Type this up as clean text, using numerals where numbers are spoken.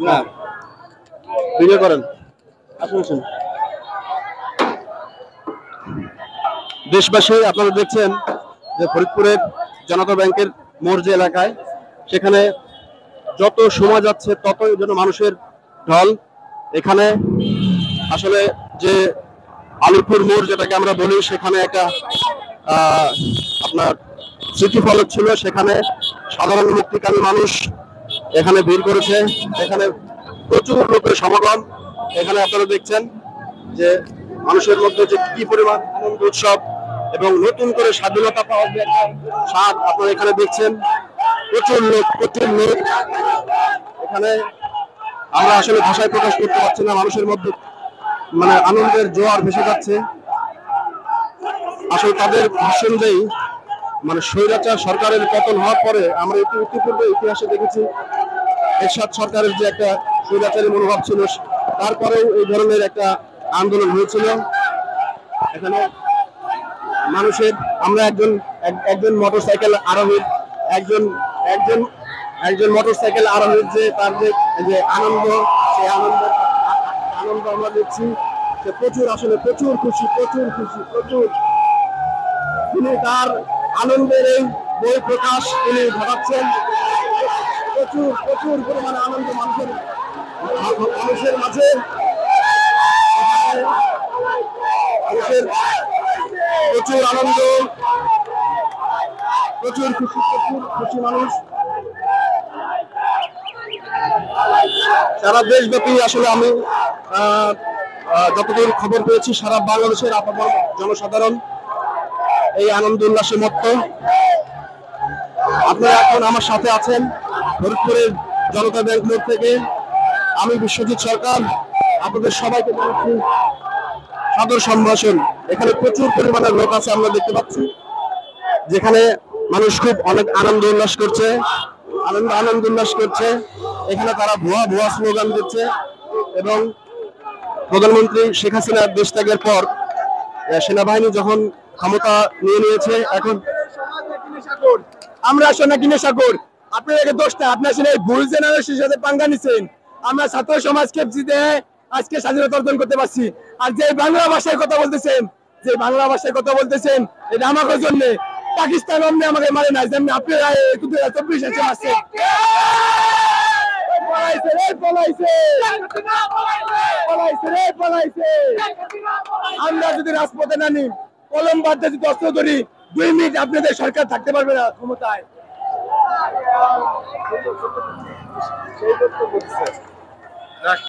না ভিডিও করেন। আসুন আসুন। দেশবাসী, আপনারা দেখছেন যে ফরিদপুরের জনতা ব্যাংকের মোড় যে এলাকায়, সেখানে যত সময় যাচ্ছে ততই যেন মানুষের ঢল। এখানে আসলে যে আলিপুর মোড় যেটাকে আমরা বলি, সেখানে একটা আপনার স্মৃতিফলক ছিল, সেখানে সাধারণ মুক্তিকামী মানুষ এখানে ভিড় করেছে। এখানে প্রচুর লোকের সমাগম। এখানে আপনারা দেখছেন যে মানুষের মধ্যে যে কি পরিমাণ আনন্দ উৎসব এবং নতুন করে স্বাধীনতা পাওয়ার যে একটা স্বাদ আপনারা এখানে দেখছেন। প্রচুর লোক এখানে আমরা আসলে ভাষায় প্রকাশ করতে পারছি না। মানুষের মধ্যে মানে আনন্দের জোয়ার ভেসে যাচ্ছে। আসলে তাদের ভাষ্য অনুযায়ী মানে স্বৈরাচার সরকারের পতন হওয়ার পরে আমরা ইতিপূর্বে ইতিহাসে দেখেছি এরশাদ সরকারের যে একটা স্বৈরাচারী মনোভাব ছিল, তারপরেও এই ধরনের একটা আন্দোলন হয়েছিল। এখানে মানুষের আমরা একজন মোটরসাইকেল আরোহীর একজন একজন একজন মোটরসাইকেল আরোহীর যে তার যে আনন্দ, সেই আনন্দ আমরা দেখছি। সে প্রচুর খুশি। তিনি তার আনন্দের এই বই প্রকাশ তিনি ঘটাচ্ছেন। প্রচুর পরিমাণে আনন্দ মানুষের মাঝে। প্রচুর আনন্দ, প্রচুর খুশি মানুষ সারা দেশব্যাপী। আসলে আমি যতদূর খবর পেয়েছি, সারা বাংলাদেশের আপামর জনসাধারণ এই আনন্দ উল্লাসে মত্ত। আপনারা এখন আমার সাথে আছেন ফরিদপুরের জনতা ব্যাংক মোড় থেকে। আমি বিশ্বজিৎ সরকার আপনাদের সবাইকে জানাচ্ছি সাদর সম্ভাষণ। এখানে প্রচুর পরিমাণের লোক আছে, আমরা দেখতে পাচ্ছি, যেখানে মানুষ খুব অনেক আনন্দ উল্লাস করছে। এখানে তারা ভুয়া স্লোগান দিচ্ছে এবং প্রধানমন্ত্রী শেখ হাসিনার দেশ ত্যাগের পর সেনাবাহিনী যখন ক্ষমতা নিয়েছে, এখন আমরা সোনাকি নেশাখোর। আপনাদের দোষটা আপনার ভুল জেনারেশনের সাথে পাঙ্গা নিছেন। আমরা ছাত্র সমাজকে জিতে আজকে স্বাধীনতা অর্জন করতে পারছি। আর যে বাংলা ভাষায় কথা বলতেছেন এটা আমাদের জন্য। পাকিস্তান অমনি আমাকে মারে নাই, যেমনি আপনারা 2024 মারছে। আমরা যদি রাজপথে নামি, কলম বাদ যদি অস্ত্র ধরি, 2 মিনিট আপনাদের সরকার থাকতে পারবে না ক্ষমতায়।